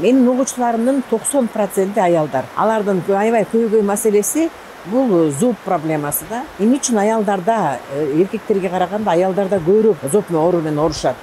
Менин угуучуларымдын 90% аялдар. Алардын аябай көйгөй маселеси бул зоб проблемасы да. Эмне үчүн аялдарда эркектерге караганда аялдарда көбүрөөк зоб оору менен оорушат.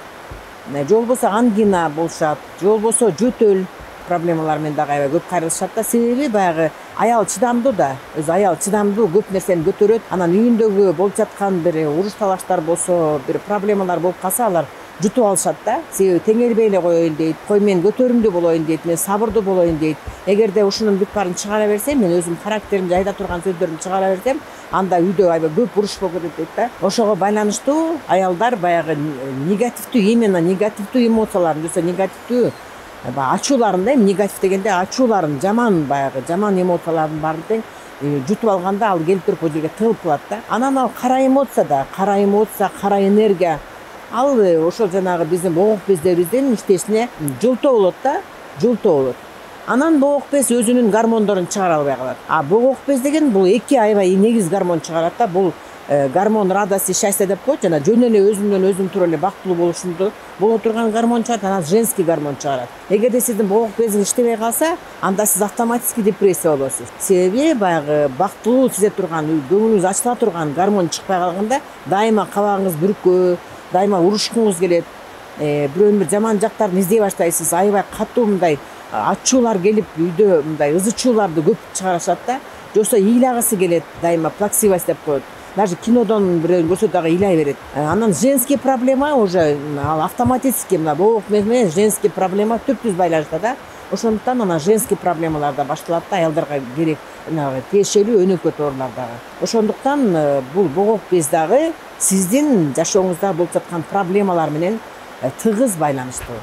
Же болбосо ангина болушат, же болбосо жөтөл проблемалар менен дагы аябай көп кайрылышат да. Себеби баягы аял чыдамдуу да. Өзү аял чыдамдуу, көп нерсени көтөрөт. Анан үйүндөгү болуп жаткан бир уруш талаштар болсо, бир проблемалар болуп калса алар жутуп алышат да. Себеби теңербей эле коеюн дейт. Кой мен көтөрүмдүү болоюн дейт, мен сабырдуу болоюн дейт. Эгерде ушунун бүт баарын чыгара берсем, мен өзүм характеримди айда турган сөздөрүмдү чыгара берсем, анда үйдө аябай көп уруш болуп кетет дейт да. Ошого байланыштуу аялдар баягы негативдүү, именно негативдүү эмоцияларын, жоксо негативдүү ачууларын да, негатив дегенде ачууларын, жаман баягы жаман эмоциялардын баарын тең жутуп алганда ал келип туруп бул жерге тыгылып калат да. Анан ал кара эмоция да, кара эмоция, кара энергия ал ошол жанагы биздин боок бездерибиздин иштешине жылтоо болот да, жылтоо болот. Анан боок без өзүнүн гормондорун чыгара албай калат. А боок без деген бул эки аябай негиз гормон чыгарат да. Бул гормон радости, счастья деп коет, жана жөн эле өзүмдөн өзүм туруп эле бактылуу болушумду боло турган гормон чыгарат, анан женский гормон чыгарат. Эгерде сиздин боок безиңиз иштебей калса, анда сиз автоматически депрессия болосуз. Себеби баягы бактылуу сезе турган, көңүлүңүз ачыла турган гормон чыкпай калганда дайыма кабагыңыз бүркөө, дайыма урушкуңуз келет, бирөөнүн бир жаман жактарын издей баштайсыз, аябай катуу мындай ачуулар келип үйдө мындай ызы чууларды көп чыгарышат да. Жоксо ыйлагысы келет, дайыма плаксивость деп коет. Даже кинодон бирөөнү көрсө дагы ыйлай берет. Анан женский проблема уже ал автоматически мына боок менен женский проблема түп-түз байланышта да. Ошондуктан анан женский проблемалар да башталат да, аялдарга керек тиешелүү өнөкөт оорулар дагы. Ошондуктан бул боок без дагы сиздин жашооңузда болуп жаткан проблемалар менен тыгыз байланыштуу.